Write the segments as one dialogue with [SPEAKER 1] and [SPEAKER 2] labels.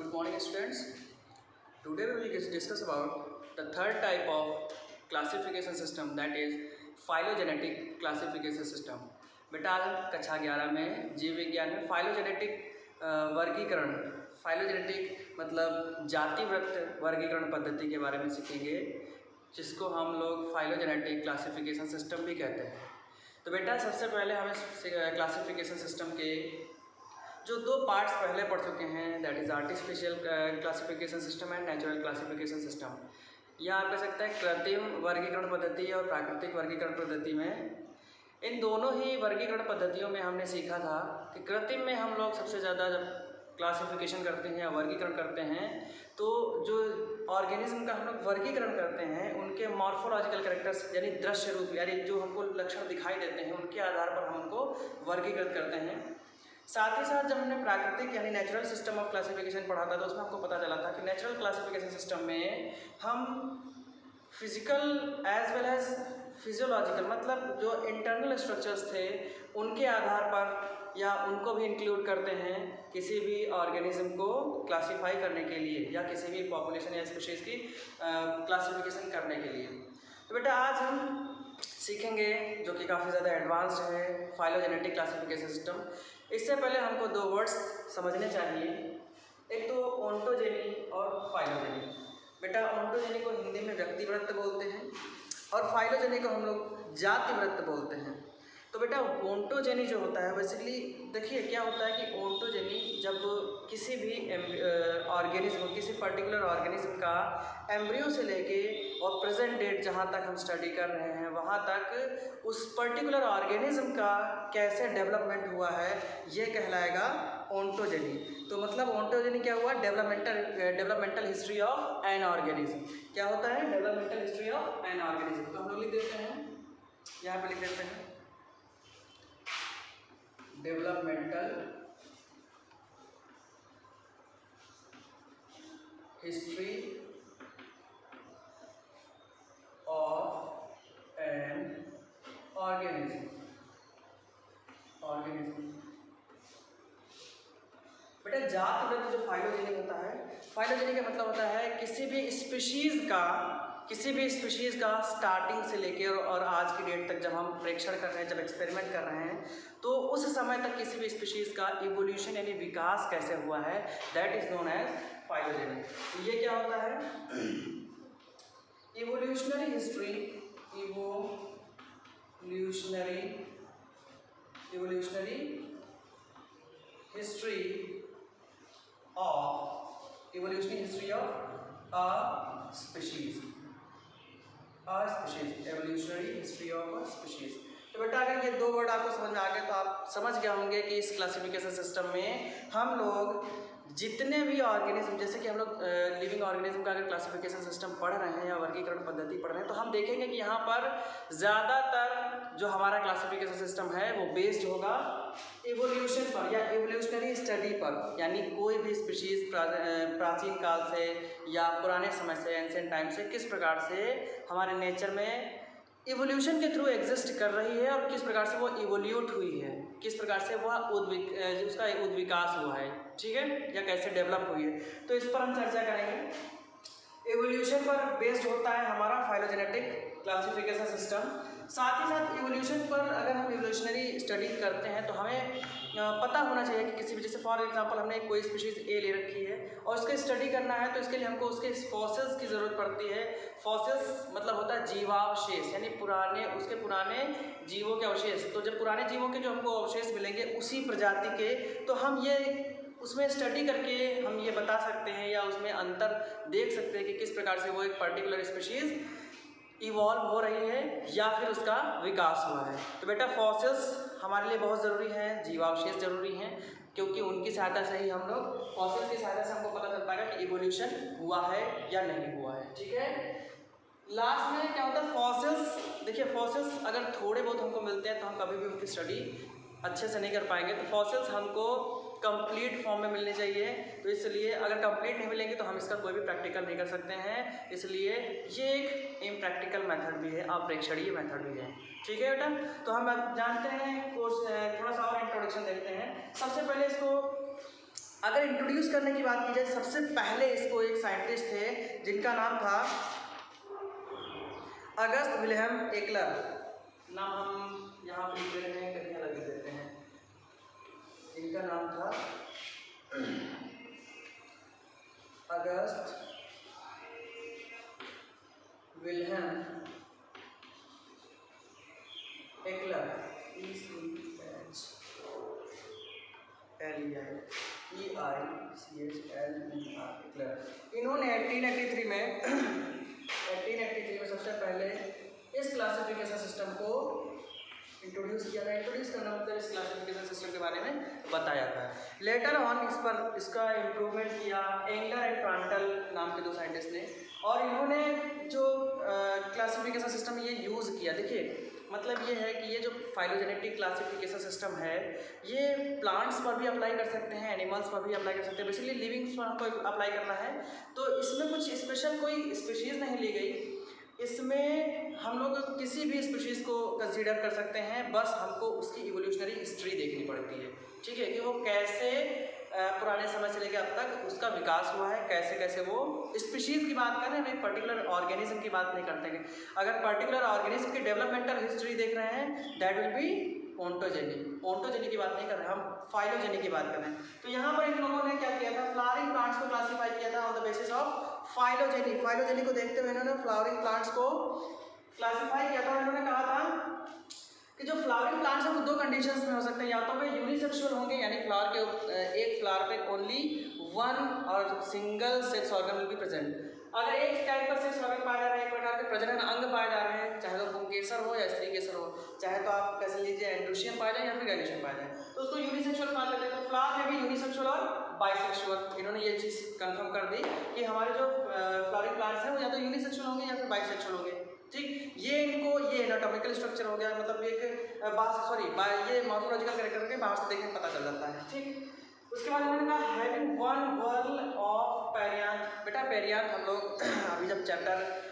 [SPEAKER 1] Good morning, students. Today we will discuss about the third type of classification system, that is phylogenetic classification system. बेटा आज हम कक्षा 11 में जीव विज्ञान में फाइलोजेनेटिक वर्गीकरण, फाइलोजेनेटिक मतलब जातिवृत्त वर्गीकरण पद्धति के बारे में सीखेंगे, जिसको हम लोग फाइलोजेनेटिक क्लासिफिकेशन सिस्टम भी कहते हैं। तो बेटा सबसे पहले हमें क्लासिफिकेशन सिस्टम के जो दो पार्ट्स पहले पढ़ चुके हैं, that is artificial classification system and natural classification system, या आप कह सकते हैं कृत्रिम वर्गीकरण पद्धति और प्राकृतिक वर्गीकरण पद्धति में। इन दोनों ही वर्गीकरण पद्धतियों में हमने सीखा था कि कृत्रिम में हम लोग सबसे ज़्यादा जब क्लासिफिकेशन करते हैं या वर्गीकरण करते हैं तो जो ऑर्गेनिज्म का हम लोग वर्गीकरण करते हैं उनके मॉर्फोलॉजिकल कैरेक्टर्स यानी दृश्य रूप यानी जो हमको लक्षण दिखाई देते हैं उनके आधार पर हम उनको वर्गीकृत करते हैं। साथ ही साथ जब हमने प्राकृतिक यानी नेचुरल सिस्टम ऑफ क्लासिफिकेशन पढ़ा था तो उसमें हमको पता चला था कि नेचुरल क्लासिफिकेशन सिस्टम में हम physical as well as physiological मतलब जो इंटरनल स्ट्रक्चर्स थे उनके आधार पर या उनको भी इंक्लूड करते हैं किसी भी ऑर्गेनिज्म को क्लासीफाई करने के लिए या किसी भी पॉपुलेशन या स्पीशीज़ की क्लासिफिकेशन करने के लिए। तो बेटा आज हम सीखेंगे जो कि काफ़ी ज़्यादा एडवांस्ड है फाइलोजेनेटिक क्लासिफिकेशन सिस्टम। इससे पहले हमको दो वर्ड्स समझने चाहिए, एक तो ओंटोजेनी और फाइलोजेनी। बेटा ओंटोजेनी को हिंदी में व्यक्तिवृत्त बोलते हैं और फाइलोजेनी को हम लोग जातिवृत्त बोलते हैं। तो बेटा ओंटोजेनी जो होता है बेसिकली देखिए क्या होता है कि ओंटोजेनी जब किसी भी ऑर्गेनिज्म किसी पर्टिकुलर ऑर्गेनिज्म का एम्ब्रियो से लेके और प्रेजेंट डेट जहाँ तक हम स्टडी कर रहे हैं वहाँ तक उस पर्टिकुलर ऑर्गेनिज्म का कैसे डेवलपमेंट हुआ है ये कहलाएगा ओंटोजेनी। तो मतलब ओंटोजेनी क्या हुआ, developmental history of an organism. क्या होता है developmental history of an organism. तो हम लोग लिख देते हैं, यहाँ पे लिख देते हैं developmental history of an organism. बेटा जातिवृत्त जो फाइलोजेनी होता है, फाइलोजेनी का मतलब होता है किसी भी स्पीशीज़ का स्टार्टिंग से लेकर और आज की डेट तक जब हम प्रेक्षण कर रहे हैं, जब एक्सपेरिमेंट कर रहे हैं तो उस समय तक किसी भी स्पीशीज़ का इवोल्यूशन यानी विकास कैसे हुआ है, that is known as phylogeny. तो ये क्या होता है evolutionary history of a species। Evolutionary history of a species. तो बेटा अगर ये दो वर्ड आपको समझ में आ गए तो आप समझ गए होंगे कि इस क्लासिफिकेशन सिस्टम में हम लोग जितने भी ऑर्गेनिज्म, जैसे कि हम लोग लिविंग ऑर्गेनिज्म का अगर क्लासिफिकेशन सिस्टम पढ़ रहे हैं या वर्गीकरण पद्धति पढ़ रहे हैं तो हम देखेंगे कि यहाँ पर ज़्यादातर जो हमारा क्लासिफिकेशन सिस्टम है वो बेस्ड होगा इवोल्यूशन पर या इवोल्यूशनरी स्टडी पर, यानी कोई भी स्पीशीज़ प्राचीन काल से या पुराने समय से एंशिएंट टाइम से किस प्रकार से हमारे नेचर में इवोल्यूशन के थ्रू एग्जिस्ट कर रही है और किस प्रकार से वो इवोल्यूट हुई है, किस प्रकार से वह उसका उद्विकास हुआ है, ठीक है, या कैसे डेवलप हुई है। तो इस पर हम चर्चा करेंगे। इवोल्यूशन पर बेस्ड होता है हमारा फाइलोजेनेटिक क्लासिफिकेशन सिस्टम। साथ ही साथ इवोल्यूशन पर अगर हम इवोल्यूशनरी स्टडी करते हैं तो हमें पता होना चाहिए कि किसी भी, जैसे फॉर एग्जांपल हमने कोई स्पीशीज़ ए ले रखी है और उसके स्टडी करना है तो इसके लिए हमको उसके फॉसिल्स की ज़रूरत पड़ती है। फॉसिल्स मतलब होता है जीवावशेष, यानी पुराने जीवों के अवशेष। तो जब पुराने जीवों के जो हमको अवशेष मिलेंगे उसी प्रजाति के, तो हम ये उसमें स्टडी करके हम ये बता सकते हैं या उसमें अंतर देख सकते हैं कि किस प्रकार से वो एक पर्टिकुलर स्पीशीज़ इवॉल्व हो रही है या फिर उसका विकास हुआ है। तो बेटा फॉसिल्स हमारे लिए बहुत ज़रूरी हैं, जीवावशेष ज़रूरी हैं, क्योंकि उनकी सहायता से ही हम लोग फॉसिल्स की सहायता से हमको पता चल पाएगा कि इवोल्यूशन हुआ है या नहीं हुआ है, ठीक है। लास्ट में क्या होता है फॉसिल्स, देखिए फॉसिल्स अगर थोड़े बहुत हमको मिलते हैं तो हम कभी भी उनकी स्टडी अच्छे से नहीं कर पाएंगे। तो फॉसिल्स हमको कंप्लीट फॉर्म में मिलने चाहिए, तो इसलिए अगर कंप्लीट नहीं मिलेंगे तो हम इसका कोई भी प्रैक्टिकल नहीं कर सकते हैं, इसलिए ये एक इम्प्रैक्टिकल मेथड भी है, अप्रेक्षणीय मेथड भी है, ठीक है बेटा। तो हम जानते हैं कोर्स थोड़ा सा और इंट्रोडक्शन देखते हैं। सबसे पहले इसको अगर इंट्रोड्यूस करने की बात की जाए, सबसे पहले इसको एक साइंटिस्ट थे जिनका नाम था अगस्त विल्हेम एक्लर। नाम हम यहाँ पर लिख रहे हैं, कहीं अलग लिख देते हैं। जिनका नाम था अगस्त विल्हेम एक्लर, एक्लर। इन्होंने 1883 में सबसे पहले इस क्लासिफिकेशन सिस्टम को इंट्रोड्यूस किया था। इंट्रोड्यूस करना मतलब इस क्लासिफिकेशन सिस्टम के बारे में बताया था। लेटर ऑन इसका इम्प्रूवमेंट किया एंगलर एंड प्रांटल नाम के दो साइंटिस्ट ने, और इन्होंने जो क्लासिफिकेशन सिस्टम ये यूज़ किया। देखिए मतलब ये है कि ये जो फाइलोजेनेटिक क्लासिफिकेशन सिस्टम है ये प्लांट्स पर भी अप्लाई कर सकते हैं, एनिमल्स पर भी अप्लाई कर सकते हैं। बेसिकली लिविंग्स पर हमको अप्लाई करना है, तो इसमें कुछ स्पेशल कोई स्पीशीज़ नहीं ली गई। इसमें हम लोग किसी भी स्पीशीज़ को कंसीडर कर सकते हैं, बस हमको उसकी इवोल्यूशनरी हिस्ट्री देखनी पड़ती है। ठीक है, कि वो कैसे पुराने समय से लेकर अब तक उसका विकास हुआ है, कैसे कैसे वो स्पीशीज़ की बात कर रहे हैं, हम एक पर्टिकुलर ऑर्गेनिज्म की बात नहीं करते हैं। अगर पर्टिकुलर ऑर्गेनिज्म की डेवलपमेंटल हिस्ट्री देख रहे हैं दैट विल बी ओंटोजेनी की बात नहीं कर रहे हैं, हम फाइलोजेनी की बात कर रहे हैं। तो यहाँ पर इन लोगों ने क्या किया था, फ्लावरिंग प्लांट्स को क्लासीफाई किया था on the basis of phylogeny को देखते हुए इन्होंने फ्लावरिंग प्लांट्स को क्लासीफाई किया था। इन्होंने कहा था कि जो फ्लावरिंग प्लांट्स हैं वो दो कंडीशंस में हो सकते हैं, या तो वे यूनिसेक्सुअल होंगे, यानी फ्लावर के एक फ्लावर पे ओनली वन और single sex organ will be present. अगर एक टाइप का सेक्स ऑर्गन पाया जा रहा है, एक प्रकार के प्रजनन अंग पाए जा रहे हैं, चाहे तो पुंकेसर हो या स्त्री केसर हो, चाहे तो आप कैसे लीजिए एंड्रोशियम पाया जाए या फिर गाइनेशियम पाया जाए, तो उसको यूनिसेक्सुअल फ्लावर कहते हैं। तो फ्लावर में भी यूनिसेक्सुअल और बाइसेक्सुअल, इन्होंने ये चीज़ कंफर्म कर दी कि हमारे जो फ्लावरिंग प्लांट्स हैं वो या तो यूनिसेक्सुअल होंगे या फिर बाइसेक्सुअल होंगे। ठीक, ये एनाटॉमिकल स्ट्रक्चर हो गया, मतलब एक ये मॉर्फोलॉजिकल कैरेक्टर के बाहर से देखने में पता चल जाता है। ठीक, उसके बाद इन्होंने कहा having one whorl of perianth. बेटा पेरियांथ हम लोग अभी जब चैप्टर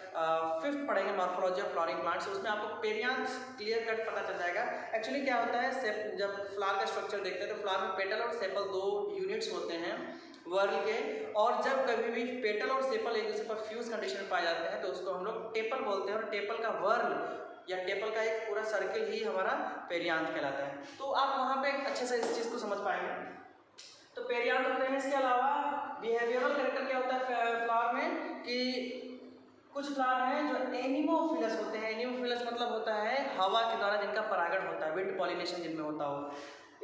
[SPEAKER 1] 5th पढ़ेंगे मॉर्फोलॉजी ऑफ फ्लावरिंग प्लांट्स, उसमें आपको पेरियांथ क्लियर कट पता चल जाएगा। एक्चुअली क्या होता है, जब फ्लावर का स्ट्रक्चर देखते हैं तो फ्लावर में पेटल और सेपल दो यूनिट्स होते हैं वर्ल के, और जब कभी भी पेटल और सेपल एक दूसरे पर फ्यूज कंडीशन में पाए जाते हैं तो उसको हम लोग टेपल बोलते हैं, और टेपल का वर्ल या टेपल का एक पूरा सर्किल ही हमारा पेरियांथ कहलाता है। तो आप वहाँ पे अच्छे से इस चीज़ को समझ पाएंगे। तो पेरियांथ होते हैं। इसके अलावा बिहेवियरल कैरेक्टर क्या होता है फ्लावर में, कि कुछ फ्लावर हैं जो एनिमोफिलस होते हैं। एनिमोफिलस मतलब होता है हवा के द्वारा जिनका परागण होता है, विंड पॉलिनेशन जिनमें होता हो।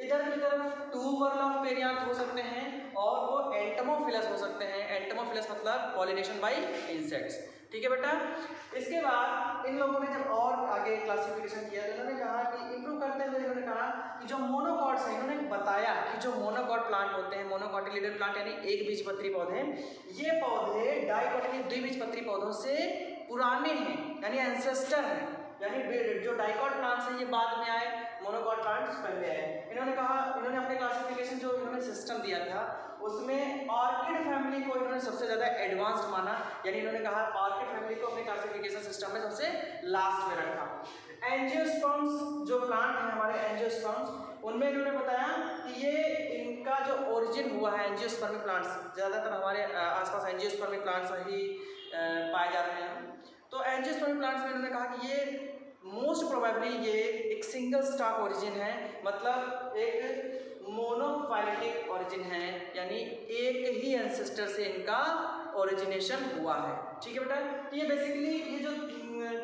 [SPEAKER 1] इधर की तरफ 2 वर्ल ऑफ पेरियांथ हो सकते हैं और वो एंटमोफिलस हो सकते हैं। एंटमोफिलस मतलब पॉलिनेशन बाय इंसेक्ट्स। ठीक है बेटा, इसके बाद इन लोगों ने जब और आगे क्लासिफिकेशन किया तो इन्होंने कहा कि इंप्रूव करते हुए इन्होंने कहा कि जो मोनोकॉट्स हैं, इन्होंने बताया कि जो मोनोकॉट प्लांट होते हैं, मोनोकॉटिलिडन प्लांट यानी एक बीजपत्री पौधे, ये पौधे डाइकोटिली द्विबीजपत्री पौधों से पुराने हैं, यानी एंसेस्टर हैं। यानी जो डाइकॉट प्लांट्स हैं ये बाद में आए, मोनोकॉट प्लांट्स पहले आए। इन्होंने अपने क्लासिफिकेशन जो इन्होंने सिस्टम दिया था उसमें ऑर्किड फैमिली को इन्होंने सबसे ज़्यादा एडवांस्ड माना, यानी इन्होंने कहा ऑर्किड फैमिली को अपने क्लासिफिकेशन सिस्टम में सबसे लास्ट में रखा। एंजियोस्पर्म्स जो प्लांट हैं हमारे एंजियोस्पर्म्स, उनमें इन्होंने बताया कि ये इनका जो ओरिजिन हुआ है एंजियोस्पर्मिक प्लांट्स, ज़्यादातर हमारे आसपास एंजियोस्पर्मिक प्लांट्स ही पाए जा रहे हैं। तो एंजियोस्पर्मिक प्लांट्स में इन्होंने कहा कि ये मोस्ट प्रोबेबली ये एक सिंगल स्टॉक ओरिजिन है, मतलब एक मोनोफाइलेटिक ओरिजिन है, यानी एक ही एंसेस्टर से इनका ओरिजिनेशन हुआ है। ठीक है बेटा, तो ये बेसिकली ये जो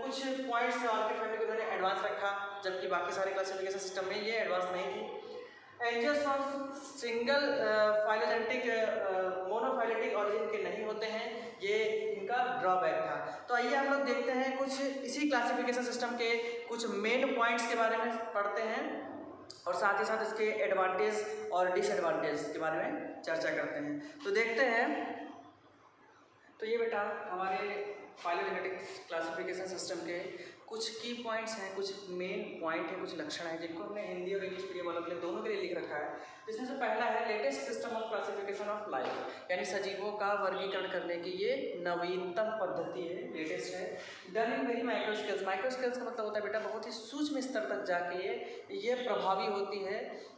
[SPEAKER 1] कुछ पॉइंट्स थे ऑर्किड फैमिली को इन्होंने एडवांस रखा, जबकि बाकी सारे क्लासिफिकेशन सिस्टम में ये एडवांस नहीं थी। Angiosperms single phylogenetic monophyletic origin के नहीं होते हैं, ये इनका ड्रॉबैक था। तो आइए हम लोग देखते हैं कुछ इसी क्लासिफिकेशन सिस्टम के कुछ मेन पॉइंट्स के बारे में पढ़ते हैं, और साथ ही साथ इसके एडवांटेज और डिसएडवांटेज के बारे में चर्चा करते हैं। तो देखते हैं। तो ये बेटा हमारे फाइलोजेनेटिक क्लासिफिकेशन सिस्टम के कुछ की पॉइंट्स हैं, कुछ मेन पॉइंट हैं, कुछ लक्षण हैं जिनको हमने हिंदी और इंग्लिश मीडियम वालों के लिए दोनों के लिए लिख रखा है। जिसमें से पहला है latest system of classification of life, यानी सजीवों का वर्गीकरण करने की ये नवीनतम पद्धति है, लेटेस्ट है। Done in very micro scales. Micro scales का मतलब होता है बेटा बहुत ही सूक्ष्म स्तर तक जाके ये प्रभावी होती है।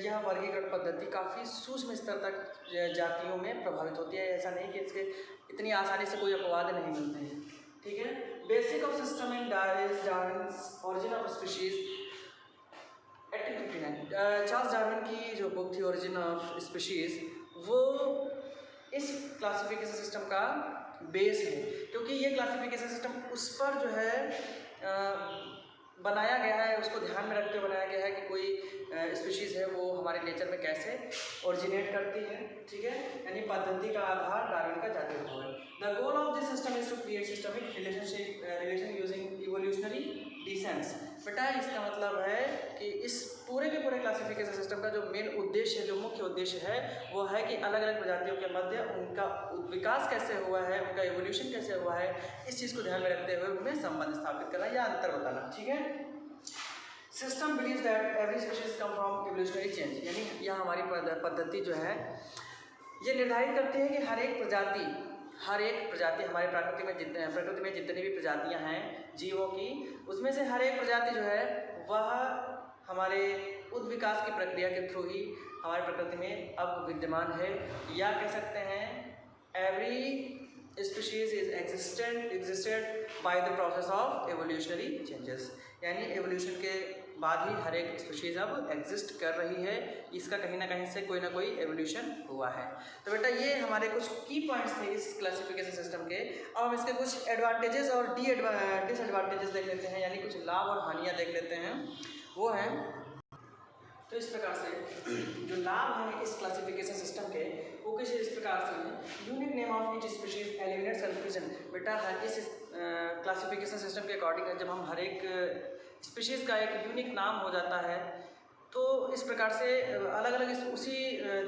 [SPEAKER 1] यह वर्गीकरण पद्धति काफ़ी सूक्ष्म स्तर तक जातियों में प्रभावित होती है। ऐसा नहीं कि इसके इतनी आसानी से कोई अपवाद नहीं मिलते हैं, ठीक है। Basic of system in Darwin's origin of species 1859। Charles Darwin की जो बुक थी ओरिजिन ऑफ स्पीशीज, वो इस क्लासिफिकेशन सिस्टम का बेस है, क्योंकि ये क्लासिफिकेशन सिस्टम उस पर जो है बनाया गया है, उसको ध्यान में रखते हुए बनाया गया है कि कोई स्पीशीज़ है वो हमारे नेचर में कैसे ओरिजिनेट करती है, ठीक है। यानी पद्धति का आधार डार्विन का जाति भाव है। The goal of this system is to create systemic relation using evolutionary descents. बेटा इसका मतलब है कि इस पूरे के पूरे क्लासिफिकेशन सिस्टम का जो मेन उद्देश्य है, जो मुख्य उद्देश्य है, वो है कि अलग अलग प्रजातियों के मध्य उनका विकास कैसे हुआ है, उनका इवोल्यूशन कैसे हुआ है, इस चीज़ को ध्यान में रखते हुए उनमें संबंध स्थापित करना या अंतर बताना, ठीक है। System believes that every species come from evolutionary change, यानी यह हमारी पद्धति जो है ये निर्धारित करती है कि हर एक प्रजाति हमारे प्रकृति में जितनी भी प्रजातियां हैं जीवों की, उसमें से हर एक प्रजाति जो है वह हमारे उद्विकास की प्रक्रिया के थ्रू ही हमारी प्रकृति में अब विद्यमान है, या कह सकते हैं every species is existed by the process of evolutionary changes, यानी एवोल्यूशन के बाद ही हर एक स्पीशीज अब एग्जिस्ट कर रही है, इसका कहीं ना कहीं से कोई ना कोई एवोल्यूशन हुआ है। तो बेटा ये हमारे कुछ की पॉइंट्स थे इस क्लासिफिकेशन सिस्टम के। अब हम इसके कुछ एडवांटेजेस और डिसएडवांटेजेस देख लेते हैं, यानी कुछ लाभ और हानियाँ देख लेते हैं। वो हैं, तो इस प्रकार से जो लाभ हैं इस क्लासिफिकेशन सिस्टम के वो कुछ इस प्रकार से हैं। Unique name of each species eliminates confusion. बेटा इस क्लासिफिकेशन सिस्टम के अकॉर्डिंग जब हम हर एक स्पीशीज़ का एक यूनिक नाम हो जाता है, तो इस प्रकार से अलग अलग उसी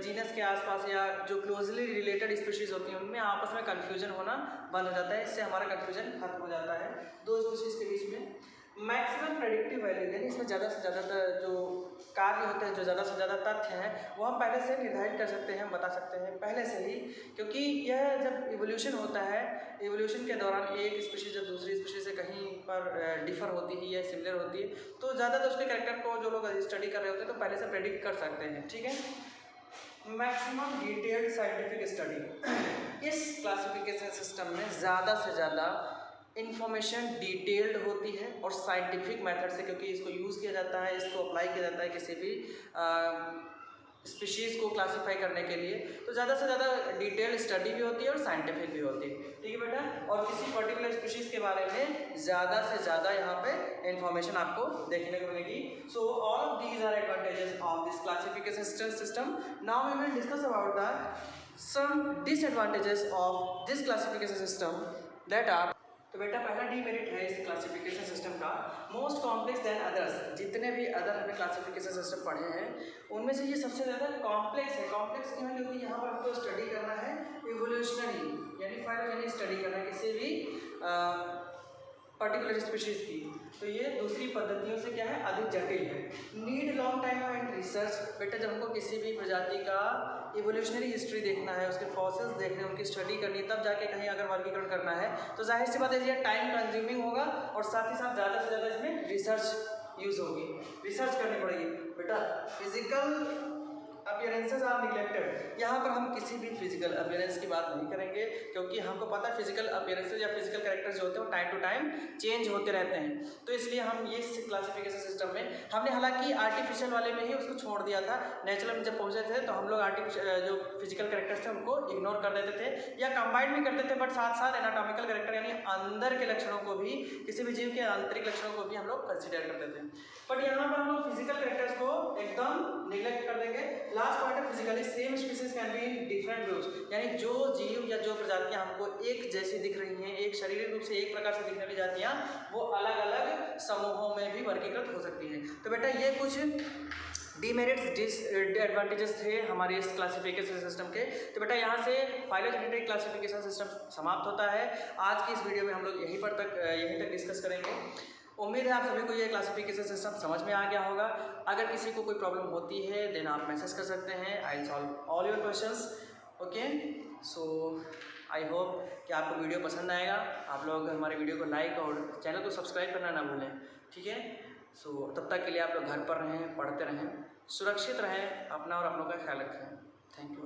[SPEAKER 1] जीनस के आसपास या जो क्लोजली रिलेटेड स्पीशीज़ होती हैं उनमें आपस में कन्फ्यूजन होना बंद हो जाता है। इससे हमारा कन्फ्यूजन खत्म हो जाता है दो स्पीशीज़ के बीच में। मैक्सिमम प्रेडिक्टिव वैल्यू, यानी इसमें ज़्यादा से ज़्यादा जो कार्य होते हैं, जो ज़्यादा से ज़्यादा तथ्य हैं, वो हम पहले से निर्धारित कर सकते हैं, बता सकते हैं पहले से ही, क्योंकि यह जब इवोल्यूशन होता है, इवोल्यूशन के दौरान एक स्पीशीज जब दूसरी स्पीशीज से कहीं पर डिफर होती है या सिमिलर होती है, तो ज़्यादातर उसके कैरेक्टर को जो लोग स्टडी कर रहे होते हैं तो पहले से प्रेडिक्ट कर सकते हैं, ठीक है। मैक्सिमम डिटेल्ड साइंटिफिक स्टडी, इस क्लासिफिकेशन सिस्टम में ज़्यादा से ज़्यादा इन्फॉर्मेशन डिटेल्ड होती है और साइंटिफिक मेथड से, क्योंकि इसको यूज़ किया जाता है, इसको अप्लाई किया जाता है किसी भी स्पीशीज़ को क्लासीफाई करने के लिए, तो ज़्यादा से ज़्यादा डिटेल स्टडी भी होती है और साइंटिफिक भी होती है, ठीक है बेटा। और किसी पर्टिकुलर स्पीशीज़ के बारे में ज़्यादा से ज़्यादा यहाँ पे इन्फॉर्मेशन आपको देखने को मिलेगी। So all of these are advantages of this classification system. Now we will discuss about the some disadvantages of this classification system that are. तो बेटा पहला डीमेरिट है इस क्लासिफिकेशन सिस्टम का, मोस्ट कॉम्प्लेक्स देन अदर्स। जितने भी other हमने classification system पढ़े हैं उनमें से ये सबसे ज़्यादा कॉम्प्लेक्स है। कॉम्प्लेक्स क्यों है? क्योंकि यहाँ पर हमको स्टडी करना है इवोल्यूशनरी, यानी फाइलोजेनेटिक स्टडी करना है किसी भी पर्टिकुलर स्पीशीज़ की, तो ये दूसरी पद्धतियों से क्या है, अधिक जटिल है। Need long time and research. बेटा जब हमको किसी भी प्रजाति का इवोल्यूशनरी हिस्ट्री देखना है, उसके फॉसिल्स देखने, उनकी स्टडी करनी, तब जाके कहीं अगर वर्गीकरण करना है, तो जाहिर सी बात है ये टाइम कंज्यूमिंग होगा और साथ ही साथ ज़्यादा से ज़्यादा इसमें रिसर्च यूज़ होगी, रिसर्च करनी पड़ेगी। बेटा फिजिकल अपीयरेंसेस आर निगलेक्टेड। यहाँ पर हम किसी भी फिजिकल अपीयरेंस की बात नहीं करेंगे, क्योंकि हमको पता है फिजिकल अपीयरेंसेस या फिजिकल कैरेक्टर्स जो होते हैं वो टाइम टू टाइम चेंज होते रहते हैं, तो इसलिए हम ये क्लासिफिकेशन सिस्टम में हमने हालांकि आर्टिफिशियल वाले में ही उसको छोड़ दिया था। नेचुरल में जब पहुँचे थे तो हम लोग आर्टिफिशियल जो फिजिकल कैरेक्टर्स थे उनको इग्नोर कर देते थे या कंबाइंड भी करते थे, बट साथ साथ एनाटॉमिकल कैरेक्टर यानी अंदर के लक्षणों को भी, किसी भी जीव के आंतरिक लक्षणों को भी हम लोग कंसिडर करते थे। बट यहाँ पर हम लोग फिजिकल कैरेक्टर्स को एकदम निगलेक्ट कर देंगे। लास्ट पॉइंट है physically same species can be in different groups, यानी जो जीव या जो प्रजातियां हमको एक जैसी दिख रही हैं, एक शारीरिक रूप से एक प्रकार से दिखने वाली जातियां, वो अलग अलग समूहों में भी वर्गीकृत हो सकती हैं। तो बेटा ये कुछ डीमेरिट्स डिसएडवांटेजेस थे हमारे इस क्लासिफिकेशन सिस्टम के। तो बेटा यहाँ से फाइलोजेनेटिक क्लासिफिकेशन सिस्टम समाप्त होता है। आज की इस वीडियो में हम लोग यहीं तक डिस्कस करेंगे। उम्मीद है आप सभी को ये क्लासिफिकेशन सिस्टम समझ में आ गया होगा। अगर किसी को कोई प्रॉब्लम होती है देन आप मैसेज कर सकते हैं, I will solve all your questions. Okay, so I hope कि आपको वीडियो पसंद आएगा। आप लोग हमारे वीडियो को लाइक और चैनल को सब्सक्राइब करना ना भूलें, ठीक है। सो तब तक के लिए आप लोग घर पर रहें, पढ़ते रहें, सुरक्षित रहें, अपना और अपनों का ख्याल रखें। Thank you.